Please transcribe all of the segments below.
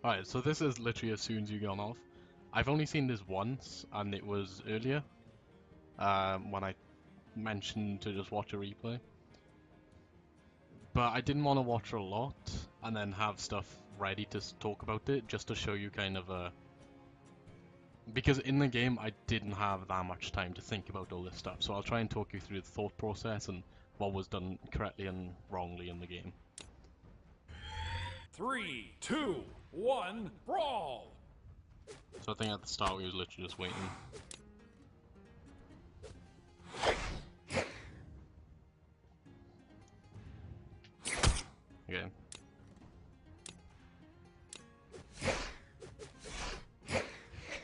Alright, so this is literally as soon as you get on off. I've only seen this once, and it was earlier, when I mentioned to just watch a replay. But I didn't want to watch a lot, and then have stuff ready to talk about it, just to show you kind of a... Because in the game, I didn't have that much time to think about all this stuff, so I'll try and talk you through the thought process and what was done correctly and wrongly in the game. 3, 2, 1, brawl! So I think at the start we was literally just waiting. Okay.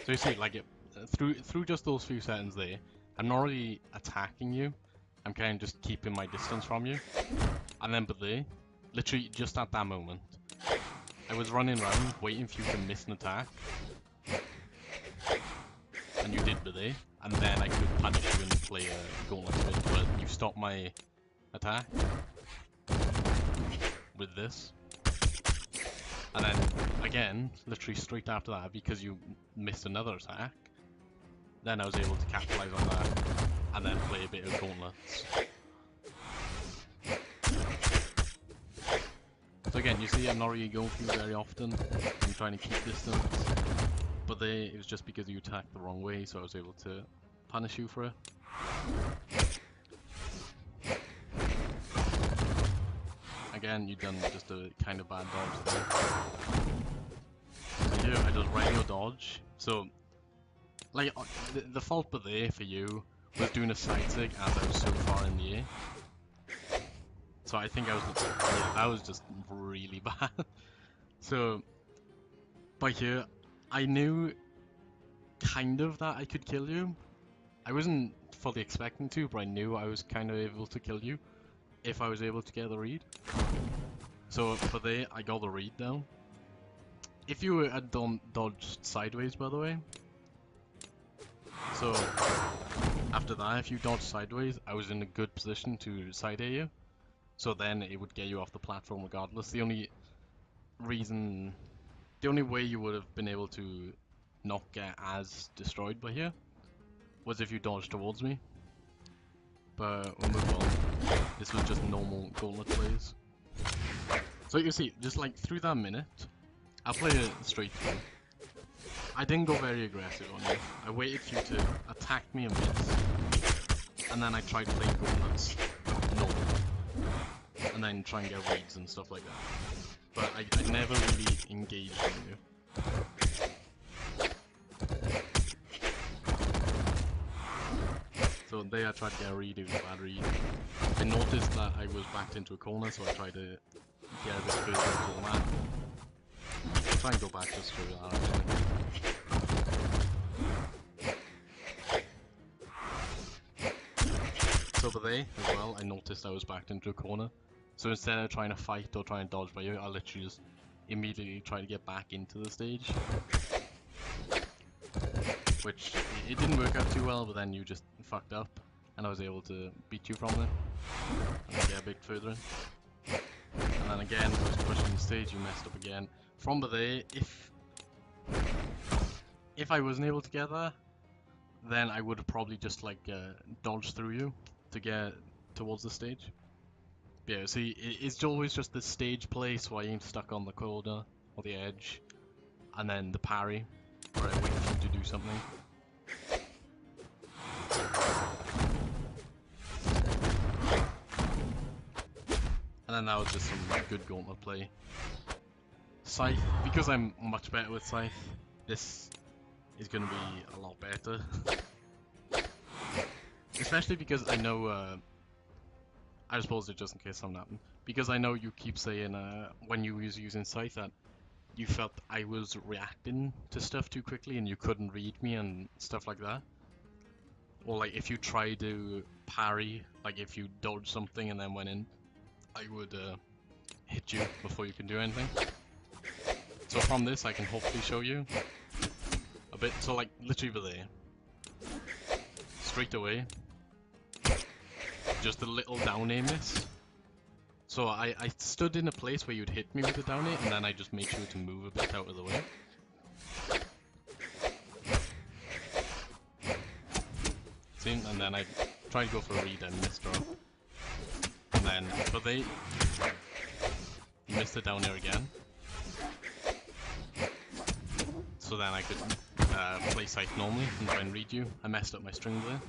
So you see, like, through just those few seconds there, I'm not really attacking you. I'm kind of just keeping my distance from you. And then, but there, literally just at that moment, I was running around waiting for you to miss an attack. And you did but there, and then I could punish you and play a gauntlet bit, but you stopped my attack with this. And then, again, literally straight after that, because you missed another attack, then I was able to capitalize on that, and then play a bit of gauntlets. So again, you see I'm not really going through very often. I'm trying to keep distance. But there, it was just because you attacked the wrong way, so I was able to punish you for it. Again, you've done just a kind of bad dodge there. So here, I just radio dodge. So, like, the fault but there for you was doing a side zig as I was so far in the air. So I think I was, yeah, that was just really bad. So, by here, I knew kind of that I could kill you. I wasn't fully expecting to, but I knew I was kind of able to kill you if I was able to get the read. So for there, I got the read down. If you had dodged sideways, by the way. So after that, if you dodged sideways, I was in a good position to side air you. So then it would get you off the platform regardless. The only way you would have been able to not get as destroyed by here was if you dodged towards me. But we'll move on. This was just normal gauntlet plays. So you see, just like through that minute, I'll play it straight through. I didn't go very aggressive on you. I waited for you to attack me and miss. And then I tried playing gauntlets normal. And then try and get reads and stuff like that. But I never really engaged in you. So there I tried to get a read, it was a bad read. I noticed that I was backed into a corner, so I tried to get a bit further into the map. I'll try and go back just through that actually. So over there as well, I noticed I was backed into a corner. So instead of trying to fight or trying to dodge by you, I literally just immediately try to get back into the stage. Which, it didn't work out too well, but then you just fucked up, and I was able to beat you from there, and then get a bit further in. And then again, I was pushing the stage, you messed up again. From there, if I wasn't able to get there, then I would have probably just like dodged through you to get towards the stage. Yeah, see, it's always just the stage play, so I ain't stuck on the corner or the edge, and then the parry, where I wait for you to do something. And then that was just some good gauntlet play. Scythe, because I'm much better with Scythe, this is going to be a lot better. Especially because I know, I suppose it just in case something happened, because I know you keep saying when you was using Scythe that you felt I was reacting to stuff too quickly and you couldn't read me and stuff like that. Or like if you try to parry, like if you dodge something and then went in, I would hit you before you can do anything. So from this I can hopefully show you a bit, so like literally over there, straight away, just a little down aim miss. So I stood in a place where you'd hit me with the down air, and then I just made sure to move a bit out of the way. See, and then I tried to go for a read and missed her. And then, but they missed the down air again. So then I could play scythe normally and try and read you. I messed up my string there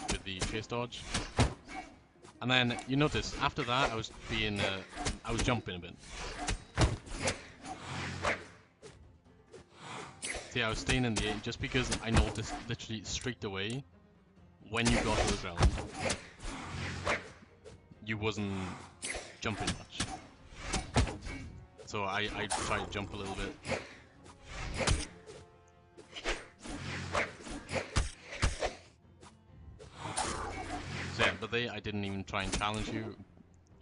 with the chase dodge. And then you notice after that I was jumping a bit. See, I was staying in the air just because I noticed literally straight away when you got to the ground, you wasn't jumping much. So I tried to jump a little bit. So yeah, but I didn't even try and challenge you.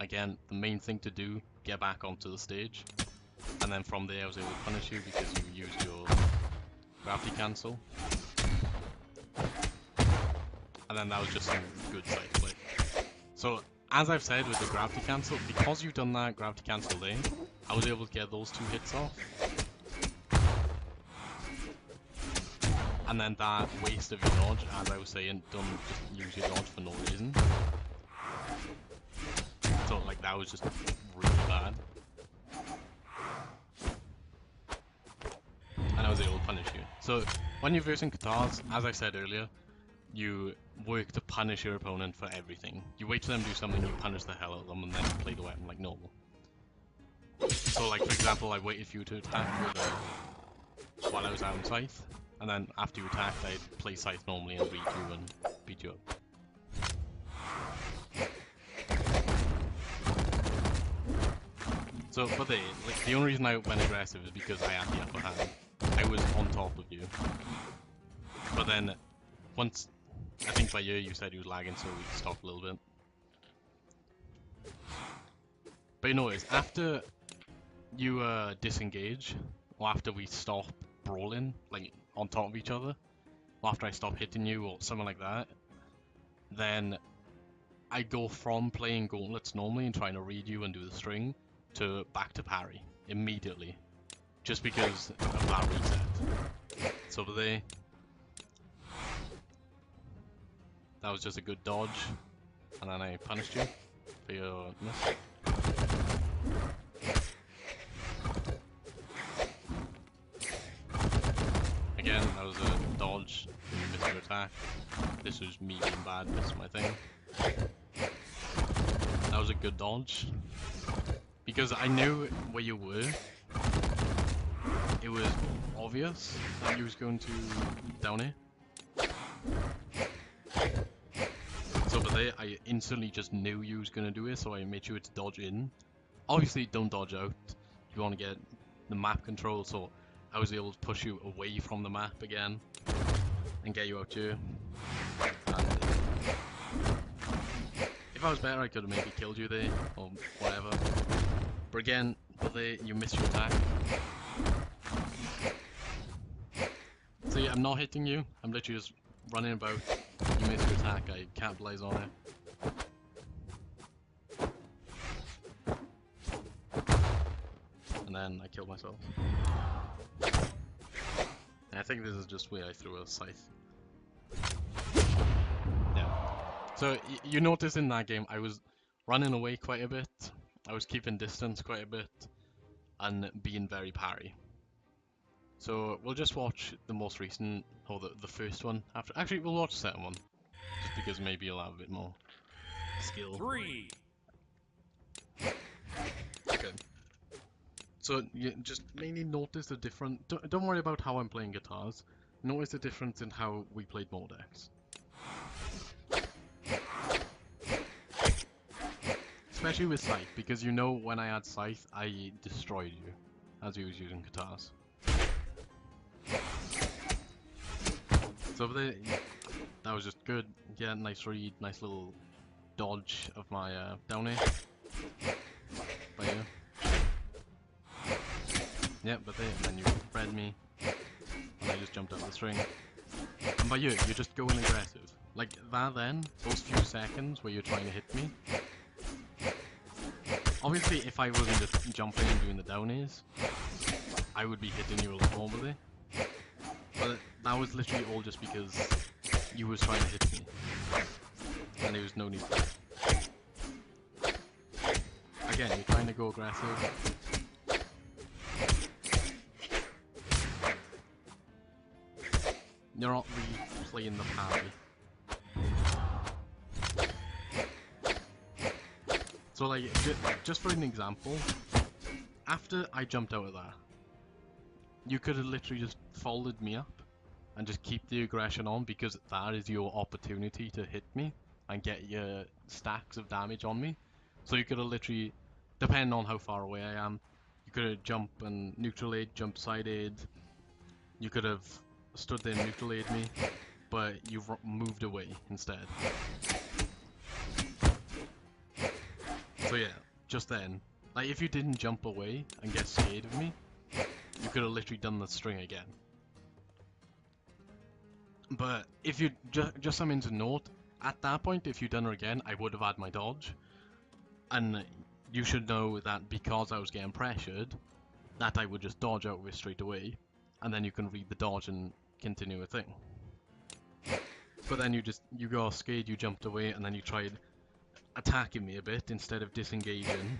Again, the main thing to do, get back onto the stage. And then from there I was able to punish you because you used your gravity cancel. And then that was just some good side play. So, as I've said with the gravity cancel, because you've done that gravity cancel there, I was able to get those 2 hits off. And then that waste of your dodge, as I was saying, don't just use your dodge for no reason. So, like, that was just really bad. And I was able to punish you. So, when you're versing Katars, as I said earlier, you work to punish your opponent for everything. You wait for them to do something, you punish the hell out of them, and then you play the weapon like normal. So, like, for example, I waited for you to attack with, while I was out in scythe, and then after you attacked, I'd play scythe normally and read you and beat you up. So, but the only reason I went aggressive is because I had the upper hand. I was on top of you. But then, once, I think by you said you was lagging, so we stopped a little bit. But you notice, after you disengage, or after we stop brawling, like on top of each other, or after I stop hitting you or something like that, then I go from playing gauntlets normally and trying to read you and do the string to back to parry immediately, just because of that reset. So that was just a good dodge, and then I punished you for your miss. Again, that was a dodge, you missed your attack. This was me being bad, missed my thing. That was a good dodge. Because I knew where you were. It was obvious that you was going to down here. So but I instantly just knew you was going to do it, so I made sure to dodge in. Obviously don't dodge out. You want to get the map control, so I was able to push you away from the map again and get you out here. And if I was better, I could have maybe killed you there or whatever. But again, you missed your attack. See, I'm not hitting you. I'm literally just running about. You missed your attack. I capitalize on it. And then I killed myself. And I think this is just where I threw a scythe. Yeah. So you notice in that game I was running away quite a bit. I was keeping distance quite a bit and being very parry. So we'll just watch the most recent, or the first one after. Actually, we'll watch the second one, just because maybe you'll have a bit more skill. 3. Okay. So you just mainly notice the different. Don't worry about how I'm playing guitars. Notice the difference in how we played Mordex. Especially with Scythe, because you know when I had Scythe, I destroyed you as you was using guitars. So that was just good. Yeah, nice read, nice little dodge of my down air. By you. Yeah, and then you read me, and I just jumped out of the string. And by you're just going aggressive. Like that then, those few seconds where you're trying to hit me, Obviously, if I wasn't just jumping and doing the down airs, I would be hitting you a lot more with it. But that was literally all just because you was trying to hit me. And there was no need for it. Again, you're trying to go aggressive. You're not really playing the parry. So like, just for an example, after I jumped out of that, you could have literally just followed me up and just keep the aggression on, because that is your opportunity to hit me and get your stacks of damage on me. So you could have literally, depending on how far away I am, you could have jump and neutral aid, jump side aid. You could have stood there and neutral aid me, but you've moved away instead. So yeah, just then, like if you didn't jump away and get scared of me, you could have literally done the string again. But if you just something to note, at that point, if you'd done it again, I would have had my dodge, and you should know that because I was getting pressured, that I would just dodge out of it straight away, and then you can read the dodge and continue a thing. But then you got scared, you jumped away, and then you tried attacking me a bit instead of disengaging.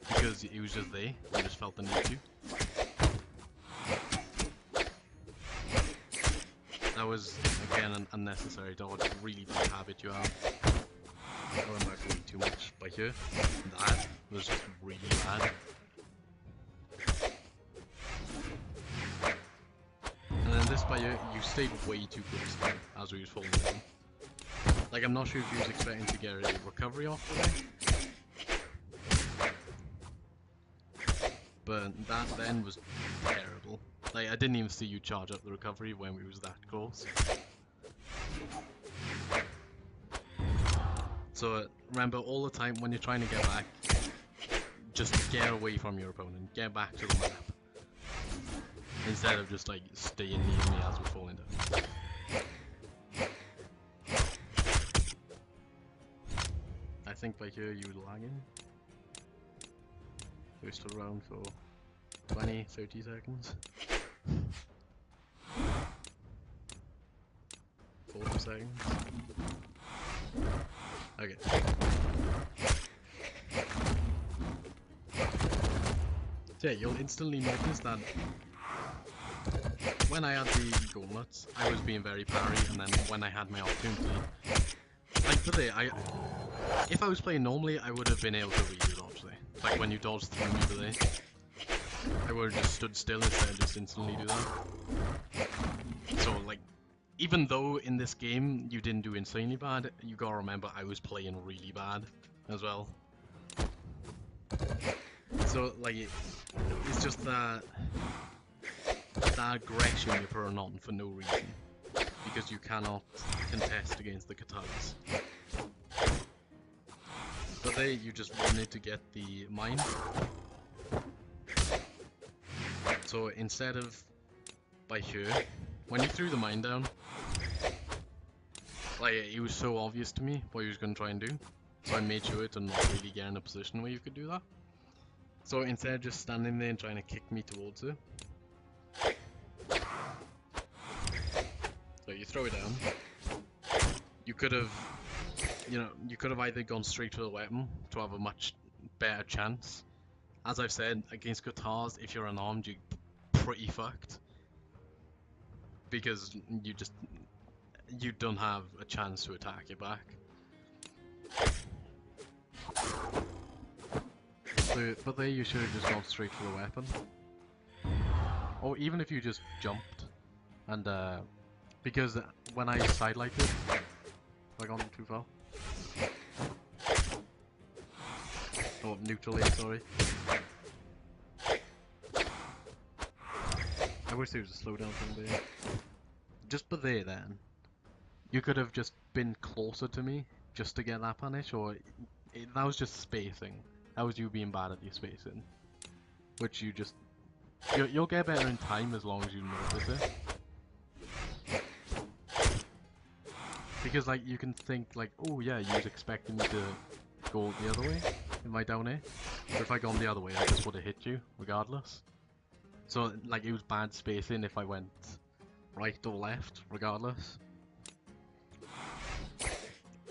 Because he was just there, you just felt the need to. That was, again, an unnecessary dodge, really bad habit you have. I went back way too much by here. That was just really bad. And then this by here, you stayed way too close to me as we was falling down. Like, I'm not sure if you was expecting to get a recovery off of it. But that then was terrible. Like, I didn't even see you charge up the recovery when we was that close. So remember, all the time when you're trying to get back, just get away from your opponent, get back to the map. Instead of just like staying near me as we're falling down. I think by here you were lagging. We were still around for 20-30 seconds. 40 seconds. Okay. So yeah, you'll instantly notice that when I had the gauntlets, I was being very parry, and then when I had my opportunity, like today, if I was playing normally, I would have been able to read your dodge there. Like when you dodged through me today, I would have just stood still instead of just instantly do that. So like, even though in this game you didn't do insanely bad, you gotta remember I was playing really bad as well. So like, it's just that aggression you're putting on for no reason, because you cannot contest against the katanas. But there, you just wanted to get the mine. So instead of by here, when you threw the mine down, like, it was so obvious to me what he was going to try and do, so I made sure to not really get in a position where you could do that. So instead of just standing there and trying to kick me towards it, so you throw it down. You could have, you could have either gone straight for the weapon to have a much better chance. As I've said, against guitars, if you're unarmed, you're pretty fucked, because you don't have a chance to attack it back. So, but there you should have just gone straight for the weapon. Or even if you just jumped, and because when I sidelighted, have I gone too far? Oh, neutral aid, sorry. I wish there was a slowdown from there. Just by there then, you could have just been closer to me just to get that punish, or that was just spacing. That was you being bad at your spacing, which you'll get better in time as long as you notice it. Because like you can think like, oh yeah, you was expecting me to go the other way in my down air. But if I gone the other way, I just would have hit you regardless. So like it was bad spacing if I went right or left, regardless.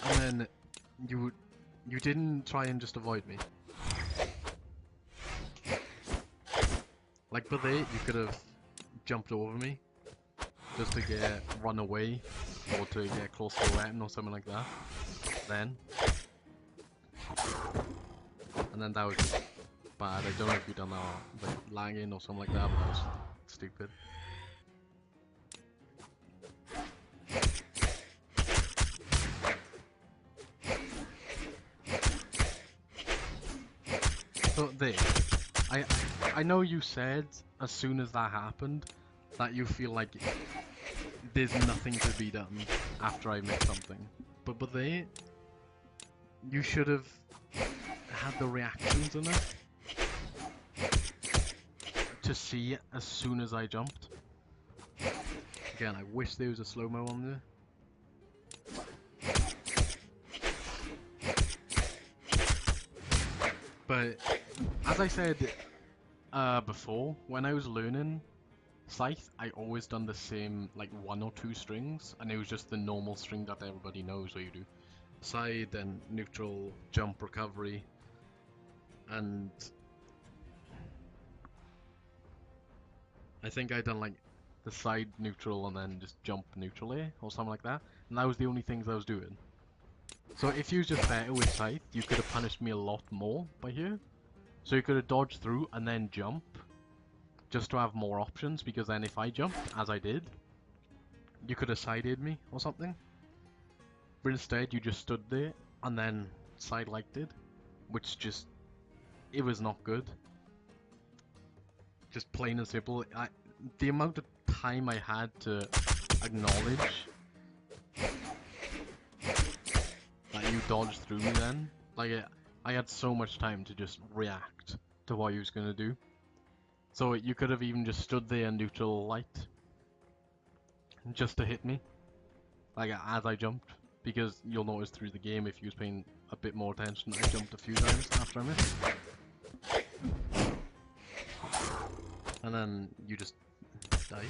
And then you didn't try and just avoid me. Like but there, you could have jumped over me just to run away or to get close to a weapon or something like that. Then. And then that was just bad. I don't know if you done that like lagging or something like that, but that was stupid. So there, I know you said as soon as that happened that you feel like there's nothing to be done after I missed something, but there, you should have had the reactions in it to see it as soon as I jumped. Again, I wish there was a slow-mo on there. But as I said before, when I was learning Scythe, I always done the same like 1 or 2 strings, and it was just the normal string that everybody knows where you do side, then neutral, jump, recovery, and I think I done like the side neutral and then just jump neutral A or something like that, and that was the only things I was doing. So if you was just better with Scythe, you could have punished me a lot more by here. So you could have dodged through and then jump, just to have more options, because then if I jumped, as I did, you could have sided me or something. But instead, you just stood there and then side-liked it, which just, it was not good. Just plain and simple. The amount of time I had to acknowledge that you dodged through me then, like I had so much time to just react to what you was gonna do. So you could have even just stood there in neutral light, just to hit me, like as I jumped. Because you'll notice through the game, if you was paying a bit more attention, I jumped a few times after I missed. And then you just died.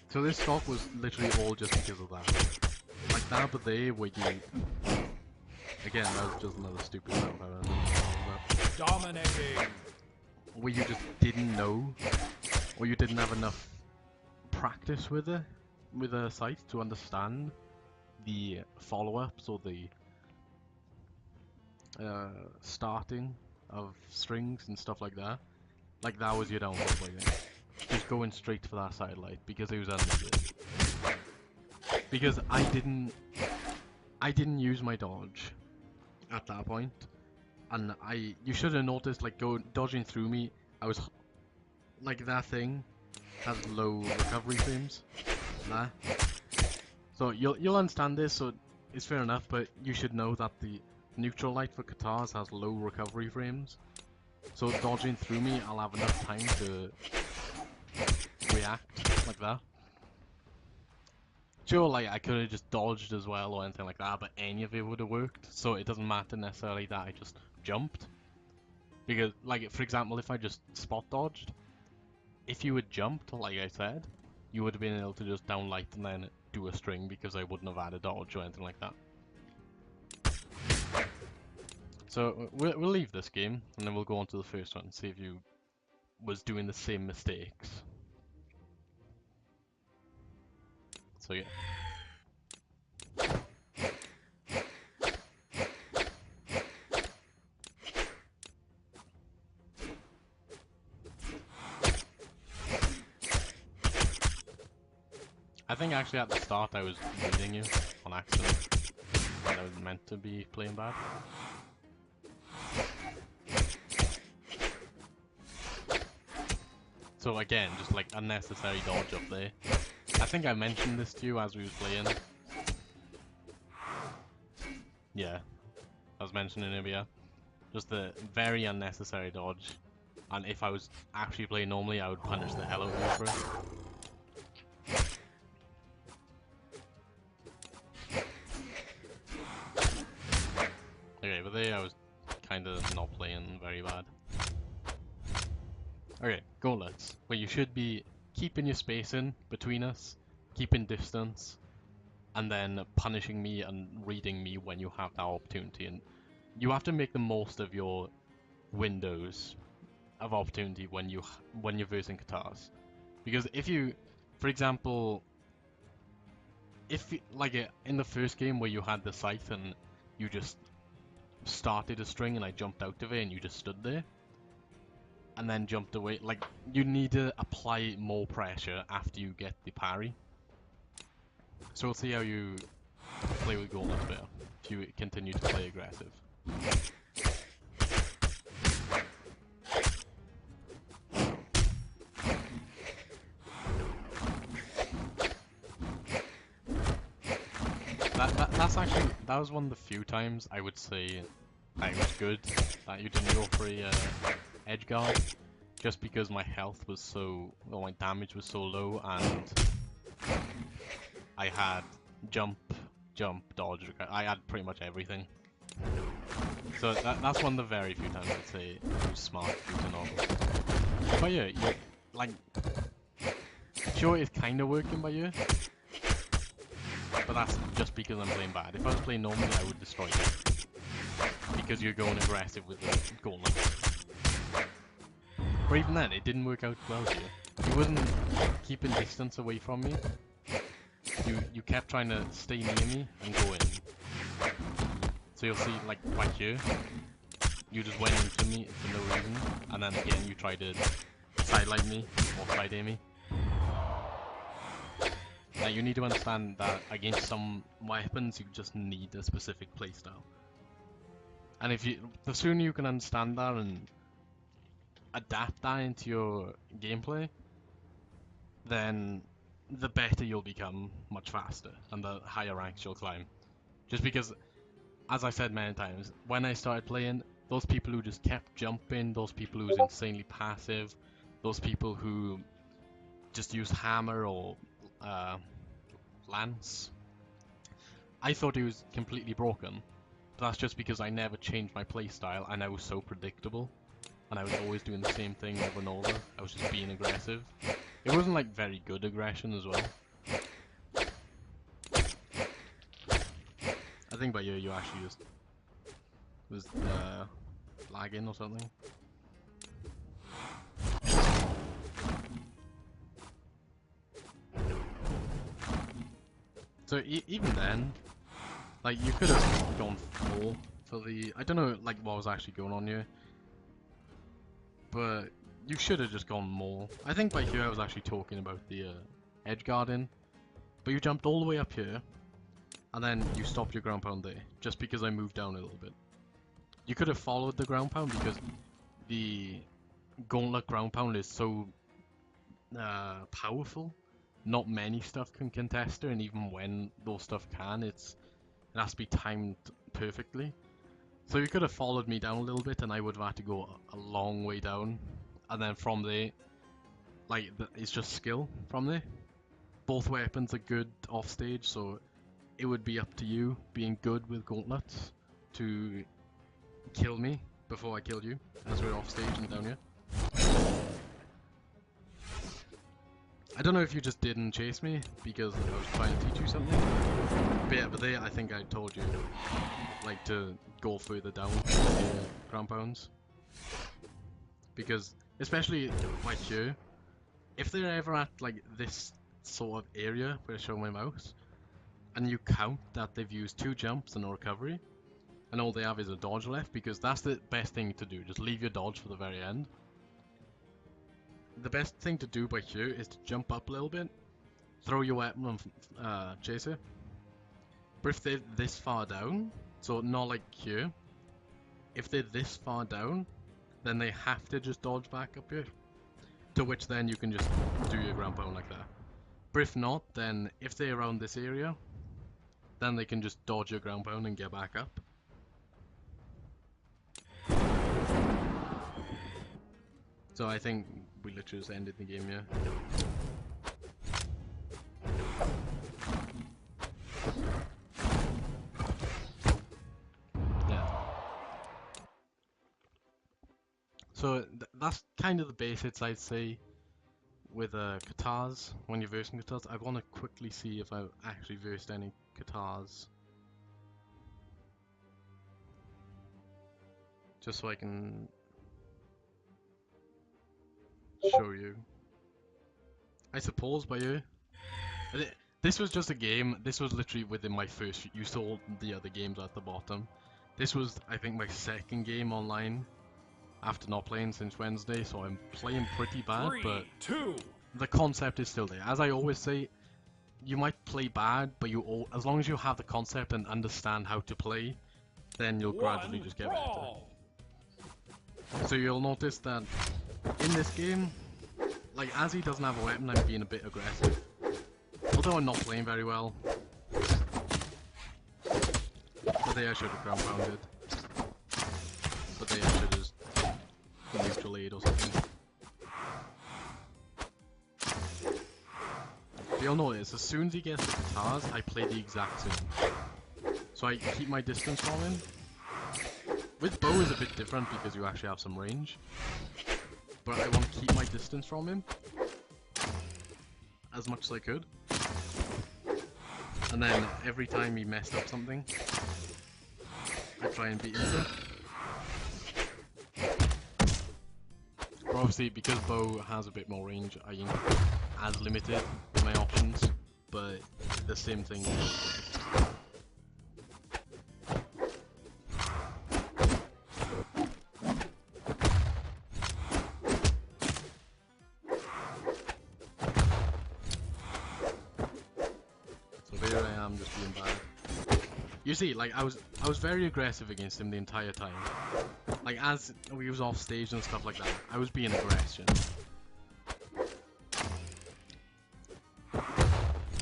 So this stock was literally all just because of that. Like that, but there where you... Again, that was just another stupid sound. Dominating! Where you just didn't know, or you didn't have enough practice with a scythe to understand the follow-ups or the starting of strings and stuff like that. Like that was your downfall by then. Just going straight for that side light because it was unneeded. Because I didn't use my dodge at that point, and you should have noticed, like dodging through me, I was like, that thing has low recovery frames. Nah. So you'll understand this, so it's fair enough, but you should know that the neutral light for katars has low recovery frames. So dodging through me, I'll have enough time to react like that. Sure, like I could have just dodged as well or anything like that, but any of it would have worked. So it doesn't matter necessarily that I just jumped. Because, like, for example, if I just spot dodged, if you had jumped, like I said, you would have been able to just downlight and then do a string because I wouldn't have had a dodge or anything like that. So we'll leave this game and then we'll go on to the first one and see if you was doing the same mistakes. So yeah. I think actually at the start I was beating you on accident, and I was meant to be playing bad. So again, just like unnecessary dodge up there. I think I mentioned this to you as we was playing. Yeah, I was mentioning it, yeah. Just the very unnecessary dodge. And if I was actually playing normally, I would punish the hell out of you for it. but there I was kind of not playing very bad. Okay, gauntlets. Well, you should be keeping your spacing between us, keeping distance, and then punishing me and reading me when you have that opportunity. And you have to make the most of your windows of opportunity when you're versing Katars. Because if you, for example, if you, like in the first game where you had the scythe and you just started a string and I jumped out of it and you just stood there and then jumped away, like you need to apply more pressure after you get the parry. So we'll see how you play with gauntlets better if you continue to play aggressive. That was one of the few times I would say that it was good that you didn't go for a edge guard, just because my health was so, well, my damage was so low, and I had jump, dodge, I had pretty much everything. So that's one of the very few times I'd say it was smart for you to not. But yeah, like, sure it's kind of working by you, but that's just because I'm playing bad. If I was playing normally, I would destroy you, because you're going aggressive with the gauntlet. But even then, it didn't work out well for you. You wasn't keeping distance away from me. You kept trying to stay near me and go in. So you'll see, like, right here, you just went into me for no reason, and then again you tried to sidelight me, or side aim me. Now you need to understand that against some weapons you just need a specific playstyle. And the sooner you can understand that and adapt that into your gameplay, then the better you'll become much faster, and the higher ranks you'll climb. Just because, as I said many times, when I started playing, those people who just kept jumping, those people who was insanely passive, those people who just use hammer or lance, I thought it was completely broken. But that's just because I never changed my playstyle and I was so predictable. And I was always doing the same thing over and over. I was just being aggressive. It wasn't like very good aggression as well. I think by you actually just was lagging or something. So even then, like, you could have gone for the, I don't know like what was actually going on here, but you should have just gone more. I think by here I was actually talking about the edge guarding, but you jumped all the way up here, and then you stopped your ground pound there, just because I moved down a little bit. You could have followed the ground pound because the gauntlet ground pound is so powerful. Not many stuff can contest her, and even when those stuff can, it has to be timed perfectly. So you could have followed me down a little bit, and I would have had to go a long way down, and then from there, like, it's just skill from there. Both weapons are good off stage, so it would be up to you, being good with gauntlets, to kill me before I killed you, as we're off stage and down here. I don't know if you just didn't chase me because I was trying to teach you something. But yeah, but there I think I told you, like, to go further down with the ground pounds. Because, especially right here, if they're ever at like this sort of area where I show my mouse, and you count that they've used 2 jumps and a recovery, and all they have is a dodge left, because that's the best thing to do, just leave your dodge for the very end. The best thing to do by here is to jump up a little bit, throw your weapon and chase it. But if they're this far down, so not like here, if they're this far down, then they have to just dodge back up here. To which then you can just do your ground pound like that. But if not, then if they're around this area, then they can just dodge your ground pound and get back up. So I think we literally just ended the game here. Yeah. So that's kind of the basics, I'd say, with katars. When you're versing katars, I want to quickly see if I've actually versed any katars, just so I can show you. I suppose by you. This was just a game. This was literally within my first. You saw the other games at the bottom. This was, I think, my second game online after not playing since Wednesday, so I'm playing pretty bad, but the concept is still there. As I always say, you might play bad, but as long as you have the concept and understand how to play, then you'll gradually just get better. So you'll notice that in this game, like, as he doesn't have a weapon, I'm being a bit aggressive. Although I'm not playing very well. But there I should have ground pounded. But there I should have neutral aid or something. But you'll notice, as soon as he gets the katars, I play the exact same. So I keep my distance from him. With bow is a bit different because you actually have some range. But I want to keep my distance from him as much as I could. And then every time he messed up something, I try and beat him. But obviously, because bow has a bit more range, I ain't as limited in my options, but the same thing. Here I am just being bad. You see, like, I was very aggressive against him the entire time. Like, as we was off stage and stuff like that, I was being aggressive.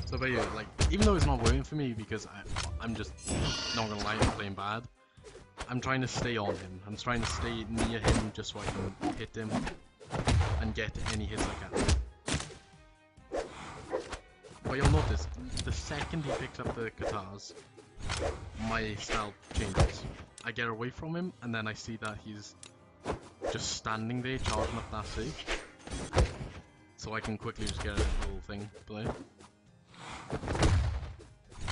So but yeah, like, even though it's not working for me because I'm just not gonna lie, I'm playing bad, I'm trying to stay on him. I'm trying to stay near him just so I can hit him and get any hits I can. But you'll notice, the second he picks up the katars, my style changes. I get away from him, and then I see that he's just standing there charging up that C. So I can quickly just get a little thing play.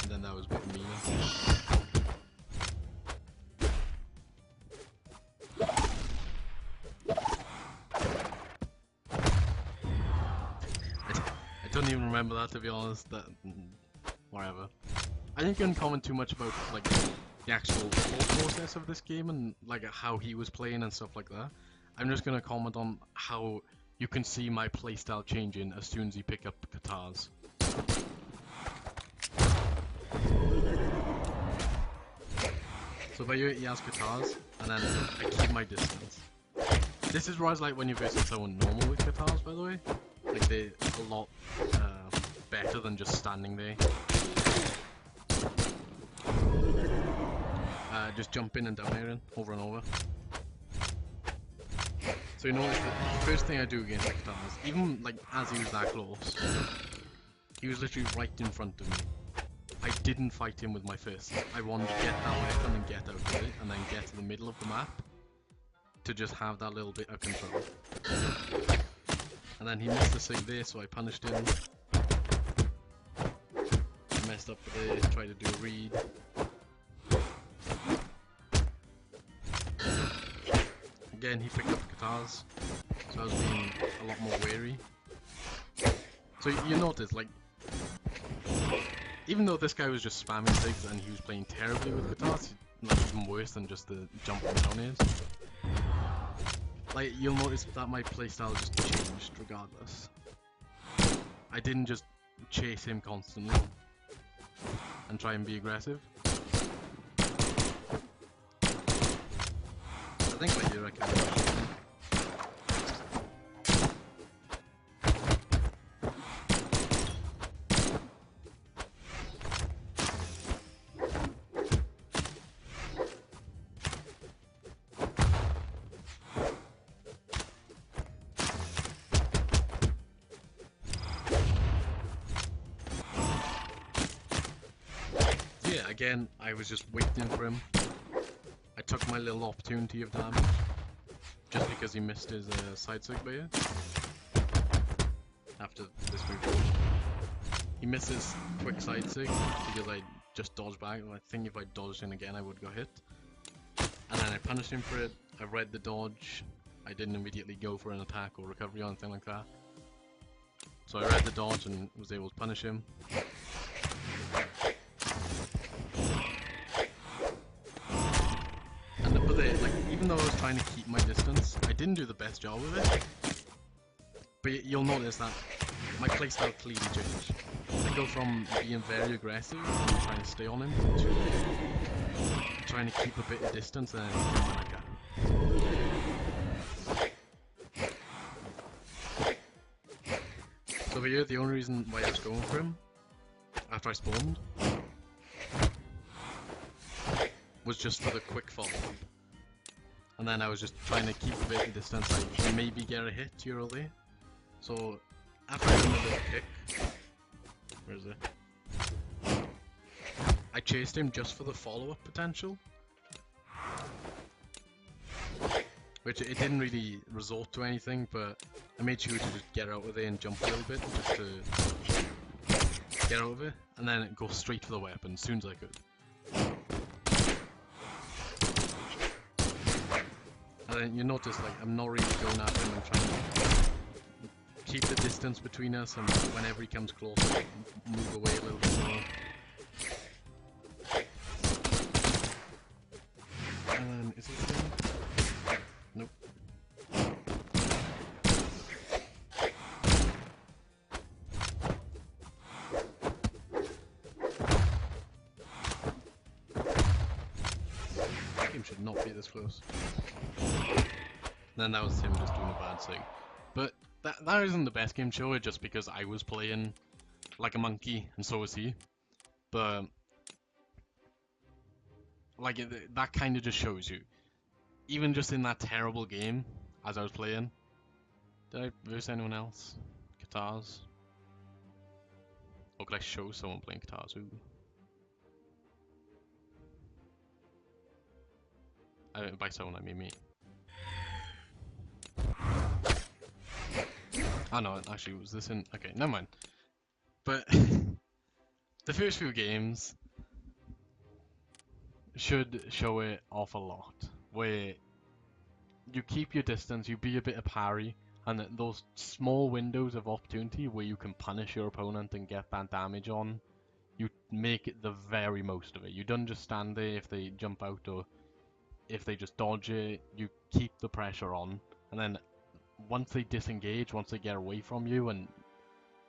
And then that was a bit meaner. I don't even remember that, to be honest. That whatever. I think I didn't comment too much about like the actual thought process of this game and like how he was playing and stuff like that. I'm just gonna comment on how you can see my playstyle changing as soon as you pick up katars. So by he has katars, and then I keep my distance. This is what it's like when you're versing someone normal with katars, by the way. Like, they're a lot better than just standing there. Just jump in and down airing over and over. So you know, the first thing I do against katars, even like as he was that close, he was literally right in front of me. I didn't fight him with my fist. I wanted to get that weapon and get out of it, and then get to the middle of the map to just have that little bit of control. And then he missed the sig there, so I punished him. I messed up there, tried to do a read. Again, he picked up katars, so I was being a lot more wary. So you notice, like, even though this guy was just spamming sigs and he was playing terribly with katars, like even worse than just the jumping down is. Like, you'll notice that my playstyle just changed regardless. I didn't just chase him constantly and try and be aggressive. I think by here I can. Yeah, again, I was just waiting for him. I took my little opportunity of damage, just because he missed his side sig player. After this move, he missed his quick side sig because I just dodged back. I think if I dodged in again, I would go hit. And then I punished him for it. I read the dodge. I didn't immediately go for an attack or recovery or anything like that. So I read the dodge and was able to punish him. But like, even though I was trying to keep my distance, I didn't do the best job of it. But you'll notice that my playstyle clearly changed. I go from being very aggressive and trying to stay on him to trying to keep a bit of distance and then hit him when I can. So over here, the only reason why I was going for him after I spawned was just for the quick follow-up. And then I was just trying to keep a bit of distance, like maybe get a hit here or there. So after I done a little kick, where is it? I chased him just for the follow-up potential. Which it didn't really resort to anything, but I made sure to just get out of there and jump a little bit just to get out of it, and then go straight for the weapon as soon as I could. And then you notice, like, I'm not really going at him, I'm trying to keep the distance between us, and whenever he comes close, move away a little bit more. And then, is this thing? Nope. This game should not be this close. Then that was him just doing a bad thing. But that isn't the best game show, just because I was playing like a monkey, and so was he. But like that kind of just shows you. Even just in that terrible game, as I was playing, did I verse anyone else? Guitars? Or could I show someone playing guitars? Ooh. By someone I mean me. Oh no, actually was this in... Okay, never mind. But the first few games should show it off a lot. Where you keep your distance, you be a bit of parry, and those small windows of opportunity where you can punish your opponent and get that damage on, you make it the very most of it. You don't just stand there if they jump out or if they just dodge it, you keep the pressure on, and then once they disengage, once they get away from you, and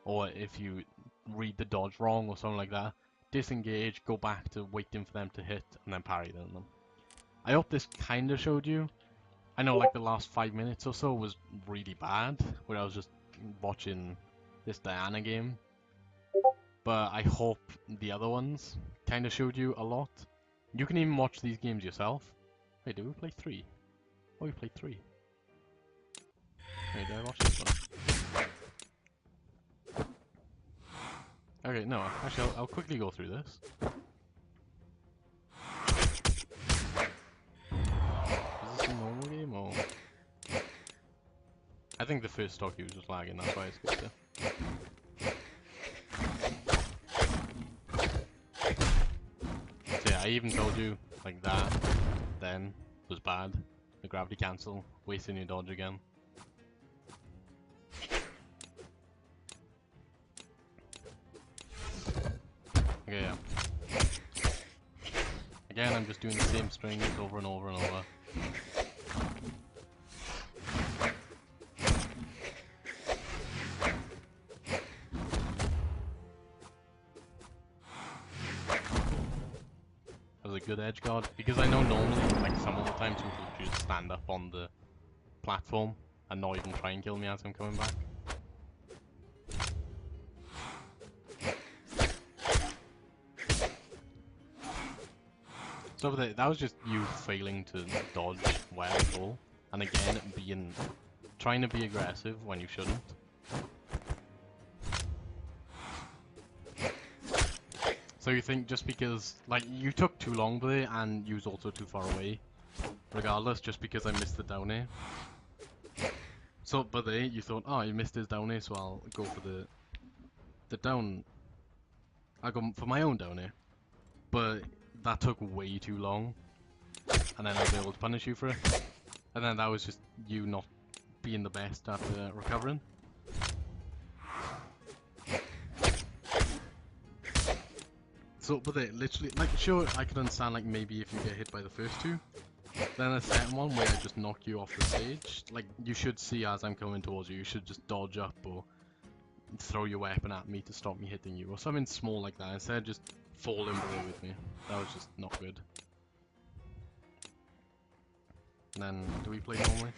or if you read the dodge wrong or something like that, disengage, go back to waiting for them to hit, and then parry them. I hope this kind of showed you. I know like the last 5 minutes or so was really bad, where I was just watching this Diana game. But I hope the other ones kind of showed you a lot. You can even watch these games yourself. Wait, did we play 3? Oh, we played 3. Wait, did I watch this one? Okay, no, actually I'll quickly go through this. Is this a normal game or... I think the first stock was just lagging, that's why I skipped it. So yeah, I even told you, like that, then, was bad. The gravity cancel, wasting your dodge again. Okay, yeah. Again, I'm just doing the same strings over and over and over. That was a good edge guard, because I know normally, like some of the times people just stand up on the platform and not even try and kill me as I'm coming back. So that was just you failing to dodge well at all, and again trying to be aggressive when you shouldn't. So you think just because like you took too long there and you was also too far away, regardless, just because I missed the down air, So, but then you thought, oh, he missed his down air, so I'll go for the down. I go for my own down air. But that took way too long, and then I was able to punish you for it. And then that was just you not being the best at recovering. So, but they literally, like, sure, I could understand, like, maybe if you get hit by the first two, then the second one where I just knock you off the stage, like, you should see as I'm coming towards you, you should just dodge up or throw your weapon at me to stop me hitting you, or something small like that, instead of just falling below with me. That was just not good. And then, do we play normally?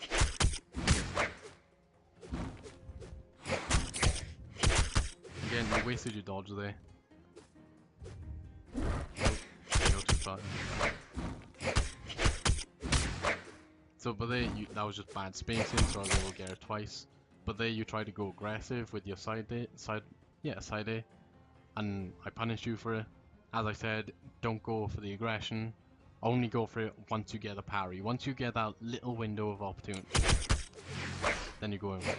Again, you wasted your dodge there. Go too far. So, but there, that was just bad spacing, so I was able to get it twice. But there, you tried to go aggressive with your side A, and I punished you for it. As I said, don't go for the aggression. Only go for it once you get a parry. Once you get that little window of opportunity, then you go in for it.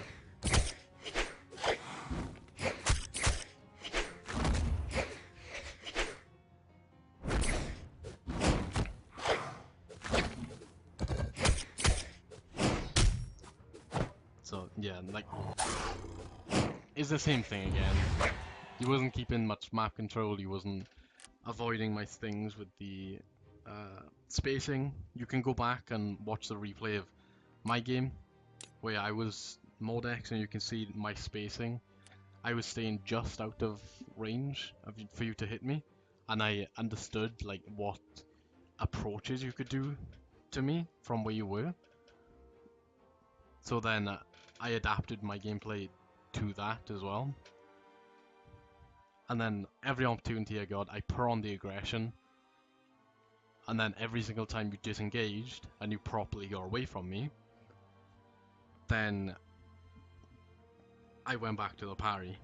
So yeah, like, it's the same thing again. He wasn't keeping much map control. He wasn't avoiding my things with the spacing. You can go back and watch the replay of my game where I was Modex, and you can see my spacing. I was staying just out of range for you to hit me, and I understood like what approaches you could do to me from where you were. So then I adapted my gameplay to that as well. And then every opportunity I got, I put on the aggression. And then every single time you disengaged and you properly got away from me, then I went back to the parry.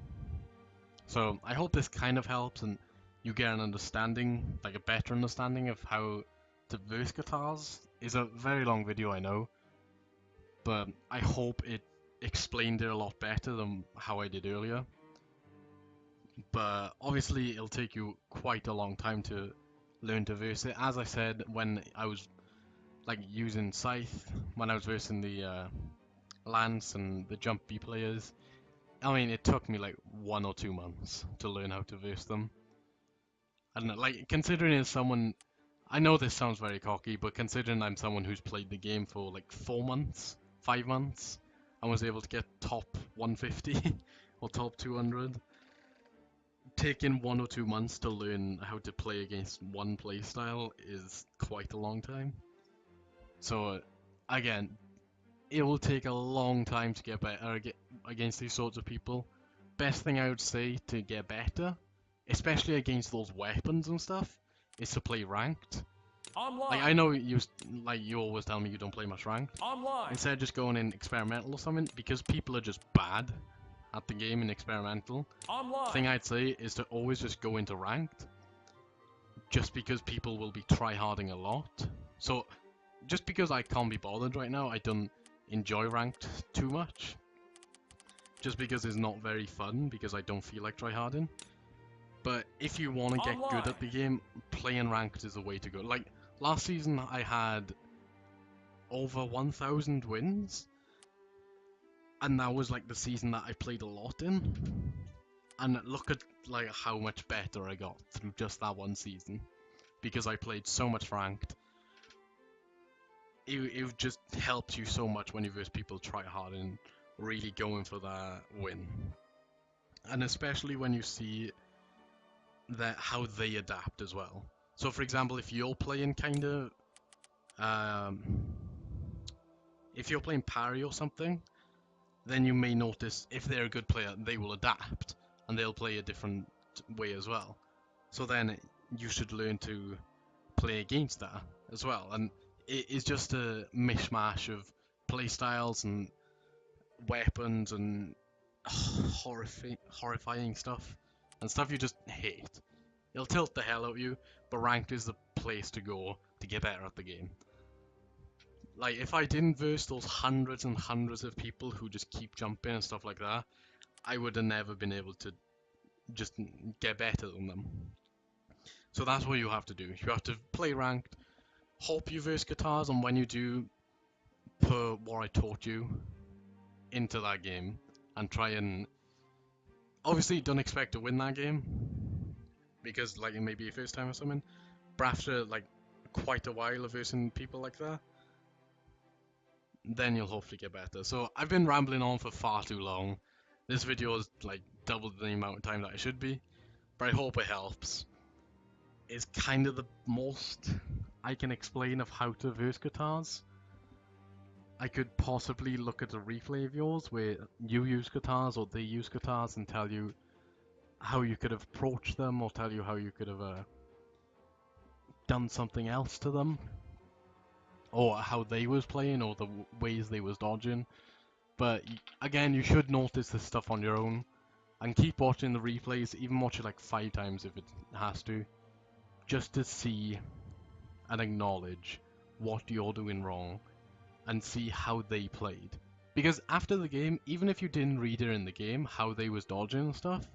So I hope this kind of helps and you get an understanding, like a better understanding of how to verse guitars. It's a very long video, I know, but I hope it explained it a lot better than how I did earlier. But obviously it'll take you quite a long time to learn to verse it. As I said, when I was like using Scythe, when I was versing the Lance and the Jump B players, I mean, it took me like 1 or 2 months to learn how to verse them. And like, considering as someone, I know this sounds very cocky, but considering I'm someone who's played the game for like 4 months, 5 months, and was able to get top 150 or top 200, taking 1 or 2 months to learn how to play against one playstyle is quite a long time. So again, it will take a long time to get better against these sorts of people. Best thing I would say to get better, especially against those weapons and stuff, is to play ranked. Online. Like, I know you always tell me you don't play much ranked. Online. Instead of just going in experimental or something, because people are just bad at the game in experimental. Online. Thing I'd say is to always just go into ranked, just because people will be tryharding a lot. So just because I can't be bothered right now, I don't enjoy ranked too much. Just because it's not very fun, because I don't feel like tryharding. But if you want to get good at the game, playing ranked is the way to go. Like, last season I had over 1,000 wins, and that was like the season that I played a lot in. And look at like how much better I got through just that one season, because I played so much ranked. It just helps you so much when you verse people try hard and really going for that win. And especially when you see that how they adapt as well. So for example, if you're playing if you're playing parry or something, then you may notice if they're a good player, they will adapt and they'll play a different way as well. So then you should learn to play against that as well. And it is just a mishmash of playstyles and weapons and horrifying stuff and stuff you just hate. It'll tilt the hell out of you, but ranked is the place to go to get better at the game. Like, if I didn't verse those hundreds and hundreds of people who just keep jumping and stuff like that, I would have never been able to just get better than them. So that's what you have to do. You have to play ranked, hope you verse guitars, and when you do, put what I taught you into that game and try and obviously don't expect to win that game because like it may be your first time or something, but after like quite a while of versing people like that, then you'll hopefully get better. So I've been rambling on for far too long. This video is like double the amount of time that I should be, but I hope it helps. It's kind of the most I can explain of how to verse guitars. I could possibly look at a replay of yours where you use guitars or they use guitars and tell you how you could have approached them or tell you how you could have done something else to them or how they was playing or the ways they was dodging. But again, you should notice this stuff on your own and keep watching the replays, even watch it like 5 times if it has to, just to see and acknowledge what you're doing wrong and see how they played. Because after the game, even if you didn't read it in the game, how they was dodging and stuff,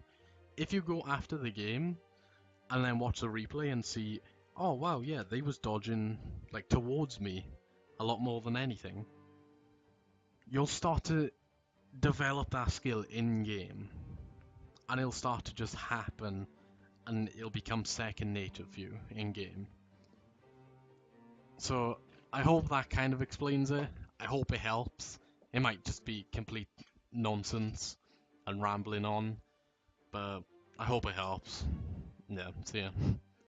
if you go after the game and then watch the replay and see, oh wow, yeah, they was dodging like towards me a lot more than anything, you'll start to develop that skill in game and it'll start to just happen and it'll become second nature for you in game. So I hope that kind of explains it. I hope it helps. It might just be complete nonsense and rambling on, but I hope it helps. Yeah, see ya.